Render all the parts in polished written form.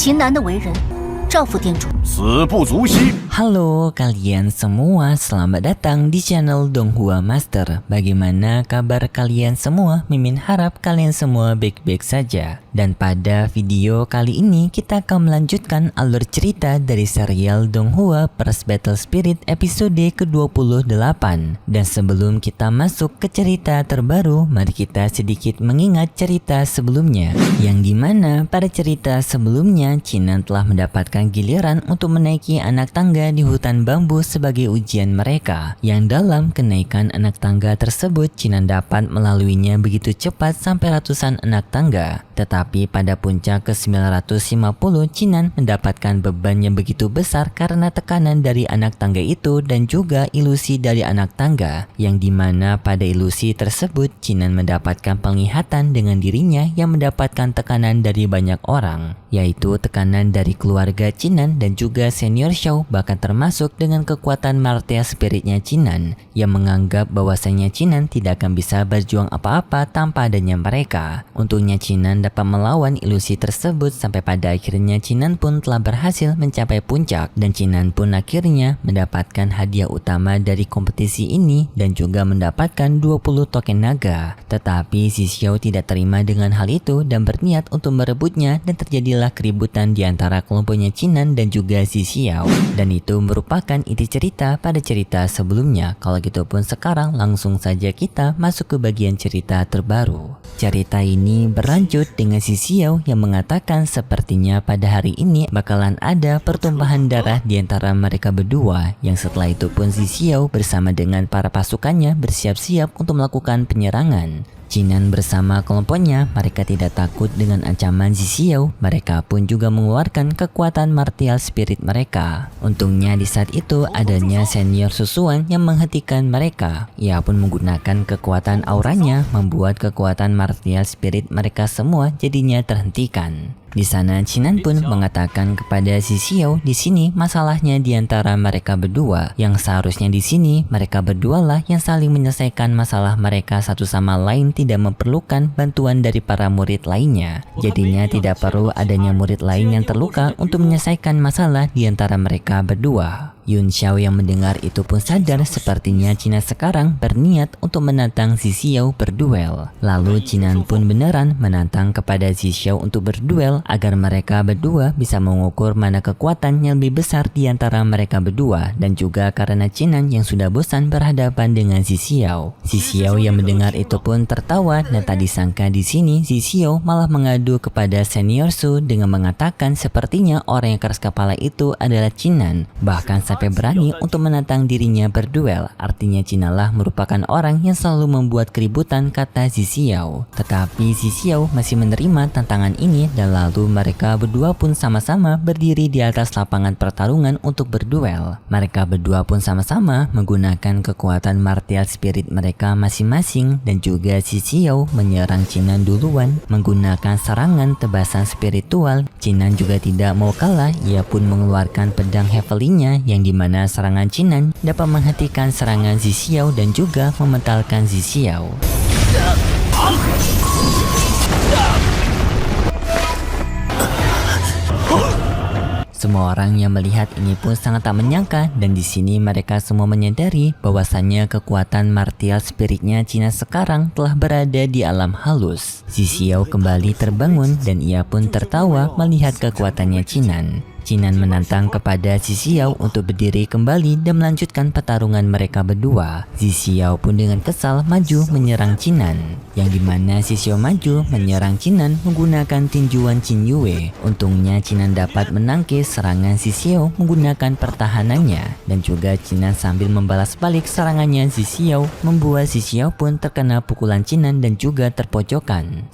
秦南的为人，赵副店主。死不足惜。 Halo kalian semua, selamat datang di channel Donghua Master. Bagaimana kabar kalian semua? Mimin harap kalian semua baik-baik saja. Dan pada video kali ini kita akan melanjutkan alur cerita dari serial Donghua First Battle Spirit episode ke-28. Dan sebelum kita masuk ke cerita terbaru, mari kita sedikit mengingat cerita sebelumnya. Yang dimana pada cerita sebelumnya Chinan telah mendapatkan giliran untuk menaiki anak tangga di hutan bambu sebagai ujian mereka, yang dalam kenaikan anak tangga tersebut Chinan dapat melaluinya begitu cepat sampai ratusan anak tangga. Tetapi pada puncak ke-950 Chinan mendapatkan beban yang begitu besar karena tekanan dari anak tangga itu dan juga ilusi dari anak tangga, yang dimana pada ilusi tersebut Chinan mendapatkan penglihatan dengan dirinya yang mendapatkan tekanan dari banyak orang, yaitu tekanan dari keluarga Chinan dan juga senior Xiao, bahkan termasuk dengan kekuatan martial spiritnya Chinan yang menganggap bahwasanya Chinan tidak akan bisa berjuang apa-apa tanpa adanya mereka. Untungnya Chinan dapat melawan ilusi tersebut sampai pada akhirnya Chinan pun telah berhasil mencapai puncak, dan Chinan pun akhirnya mendapatkan hadiah utama dari kompetisi ini dan juga mendapatkan 20 token naga. Tetapi si Xiao tidak terima dengan hal itu dan berniat untuk merebutnya, dan terjadilah keributan di antara kelompoknya Chinan dan juga si Xiao. Dan itu merupakan inti cerita pada cerita sebelumnya. Kalau gitu pun sekarang langsung saja kita masuk ke bagian cerita terbaru. Cerita ini berlanjut dengan si Xiao yang mengatakan sepertinya pada hari ini bakalan ada pertumpahan darah di antara mereka berdua, yang setelah itu pun si Xiao bersama dengan para pasukannya bersiap-siap untuk melakukan penyerangan. Chinan bersama kelompoknya, mereka tidak takut dengan ancaman si Xiao. Mereka pun juga mengeluarkan kekuatan martial spirit mereka. Untungnya di saat itu adanya senior Susuan yang menghentikan mereka. Ia pun menggunakan kekuatan auranya membuat kekuatan martial spirit mereka semua jadinya terhentikan. Di sana Chinan pun mengatakan kepada si Xiao, di sini masalahnya di antara mereka berdua, yang seharusnya di sini mereka berdualah yang saling menyelesaikan masalah mereka satu sama lain, tidak memerlukan bantuan dari para murid lainnya. Jadinya tidak perlu adanya murid lain yang terluka untuk menyelesaikan masalah di antara mereka berdua. Yun Xiao yang mendengar itu pun sadar sepertinya Chinan sekarang berniat untuk menantang si Xiao berduel. Lalu Chinan pun beneran menantang kepada si Xiao untuk berduel agar mereka berdua bisa mengukur mana kekuatan yang lebih besar di antara mereka berdua, dan juga karena Chinan yang sudah bosan berhadapan dengan si Xiao. Si Xiao yang mendengar itu pun tertawa, dan tak disangka di sini si Xiao malah mengadu kepada senior Su dengan mengatakan sepertinya orang yang keras kepala itu adalah Chinan, bahkan sampai berani untuk menantang dirinya berduel. Artinya Chinan lah merupakan orang yang selalu membuat keributan, kata si Xiao. Tetapi si Xiao masih menerima tantangan ini, dan lalu mereka berdua pun sama-sama berdiri di atas lapangan pertarungan untuk berduel. Mereka berdua pun sama-sama menggunakan kekuatan martial spirit mereka masing-masing, dan juga si Xiao menyerang Chinan duluan menggunakan serangan tebasan spiritual. Chinan juga tidak mau kalah, ia pun mengeluarkan pedang Heavily-nya, yang dimana serangan Chinan dapat menghentikan serangan si Xiao dan juga mementalkan si Xiao. Semua orang yang melihat ini pun sangat tak menyangka, dan di sini mereka semua menyadari bahwasannya kekuatan martial spiritnya Chinan sekarang telah berada di alam halus. Si Xiao kembali terbangun dan ia pun tertawa melihat kekuatannya Chinan. Chinan menantang kepada si Xiao untuk berdiri kembali dan melanjutkan pertarungan mereka berdua. Si Xiao pun dengan kesal maju menyerang Chinan, yang dimana si Xiao maju menyerang Chinan menggunakan tinjuan Qin Yue. Untungnya Chinan dapat menangkis serangan si Xiao menggunakan pertahanannya, dan juga Chinan sambil membalas balik serangannya si Xiao membuat si Xiao pun terkena pukulan Chinan dan juga terpojokan.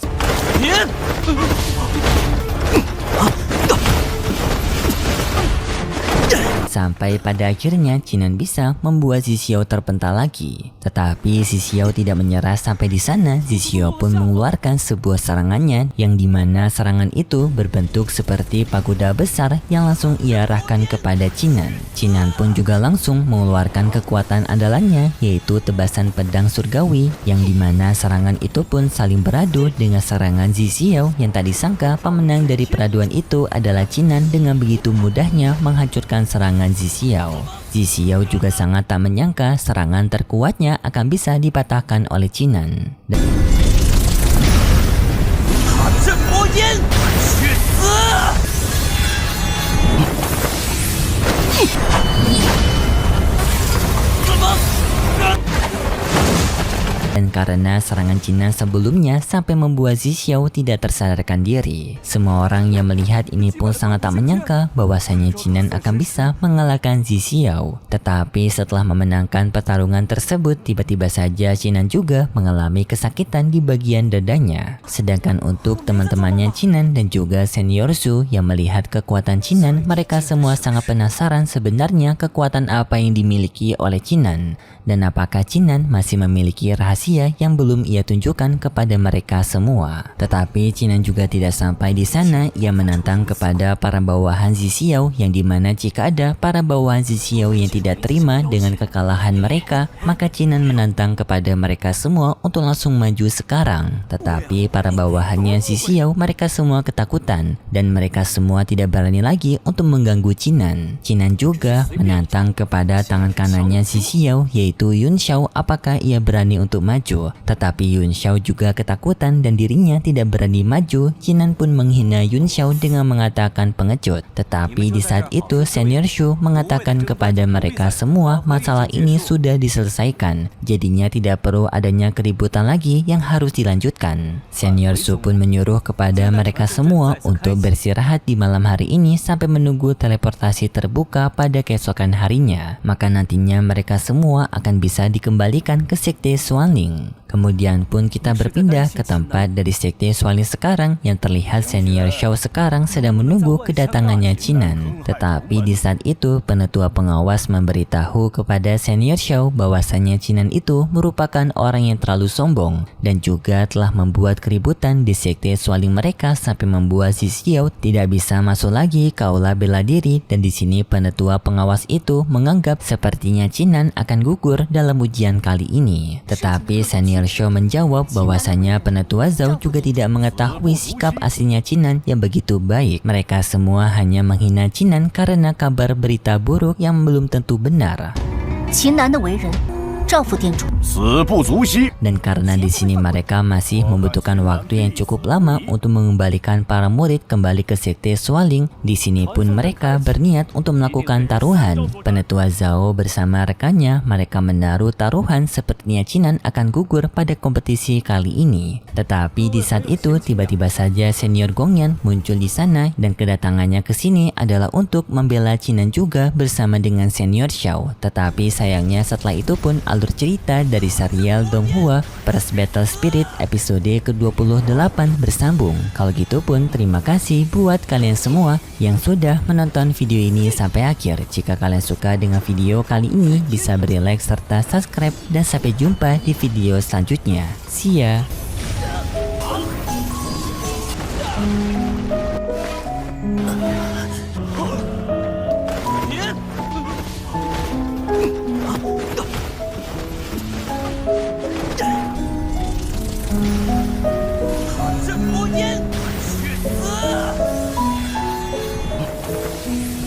Sampai pada akhirnya Qinan bisa membuat Zixiao terpental lagi. Tetapi Zixiao tidak menyerah sampai di sana. Zixiao pun mengeluarkan sebuah serangannya yang dimana serangan itu berbentuk seperti pagoda besar yang langsung ia arahkan kepada Qinan. Qinan pun juga langsung mengeluarkan kekuatan andalannya yaitu tebasan pedang surgawi yang dimana serangan itu pun saling beradu dengan serangan Zixiao yang tak disangka pemenang dari peraduan itu adalah Qinan dengan begitu mudahnya menghancurkan serangan Zixiao. Zixiao juga sangat tak menyangka serangan terkuatnya akan bisa dipatahkan oleh Qinan. Dan karena serangan Qinan sebelumnya sampai membuat Zixiao tidak tersadarkan diri. Semua orang yang melihat ini pun sangat tak menyangka bahwasanya Qinan akan bisa mengalahkan Zixiao. Tetapi setelah memenangkan pertarungan tersebut, tiba-tiba saja Qinan juga mengalami kesakitan di bagian dadanya. Sedangkan untuk teman-temannya Qinan dan juga senior Zhou yang melihat kekuatan Qinan, mereka semua sangat penasaran sebenarnya kekuatan apa yang dimiliki oleh Qinan. Dan apakah Qinan masih memiliki rahasia yang belum ia tunjukkan kepada mereka semua. Tetapi Qinan juga tidak sampai di sana, ia menantang kepada para bawahan Zixiao yang dimana jika ada para bawahan Zixiao yang tidak terima dengan kekalahan mereka, maka Qinan menantang kepada mereka semua untuk langsung maju sekarang. Tetapi para bawahannya Zixiao mereka semua ketakutan dan mereka semua tidak berani lagi untuk mengganggu Qinan. Qinan juga menantang kepada tangan kanannya Zixiao yaitu Yun Xiao apakah ia berani untuk maju. Tetapi Yun Xiao juga ketakutan dan dirinya tidak berani maju. Qinan pun menghina Yun Xiao dengan mengatakan pengecut. Tetapi di saat itu senior Zhou mengatakan kepada mereka semua masalah ini sudah diselesaikan. Jadinya tidak perlu adanya keributan lagi yang harus dilanjutkan. Senior Zhou pun menyuruh kepada mereka semua untuk beristirahat di malam hari ini sampai menunggu teleportasi terbuka pada keesokan harinya. Maka nantinya mereka semua akan bisa dikembalikan ke sekte Xuanling. Kemudian pun kita berpindah ke tempat dari sekte Xuanling sekarang yang terlihat senior Xiao sekarang sedang menunggu kedatangannya Qinan. Tetapi di saat itu penetua pengawas memberitahu kepada senior Xiao bahwasanya Qinan itu merupakan orang yang terlalu sombong dan juga telah membuat keributan di sekte Xuanling mereka sampai membuat Zixiao tidak bisa masuk lagi ke aula bela diri, dan di sini penetua pengawas itu menganggap sepertinya Qinan akan gugur dalam ujian kali ini. Tetapi senior Xiao menjawab bahwasanya penetua Zhao juga tidak mengetahui sikap aslinya Qinan yang begitu baik. Mereka semua hanya menghina Qinan karena kabar berita buruk yang belum tentu benar. Dan karena di sini mereka masih membutuhkan waktu yang cukup lama untuk mengembalikan para murid kembali ke sekte Xuanling, di sini pun mereka berniat untuk melakukan taruhan. Penetua Zhao bersama rekannya mereka menaruh taruhan sepertinya Qinan akan gugur pada kompetisi kali ini. Tetapi di saat itu tiba-tiba saja senior Gongyan muncul di sana dan kedatangannya ke sini adalah untuk membela Qinan juga bersama dengan senior Xiao. Tetapi sayangnya setelah itu pun alur cerita dari serial Donghua First Battle Spirit episode ke-28 bersambung. Kalau gitu pun terima kasih buat kalian semua yang sudah menonton video ini sampai akhir. Jika kalian suka dengan video kali ini bisa beri like serta subscribe, dan sampai jumpa di video selanjutnya. See ya.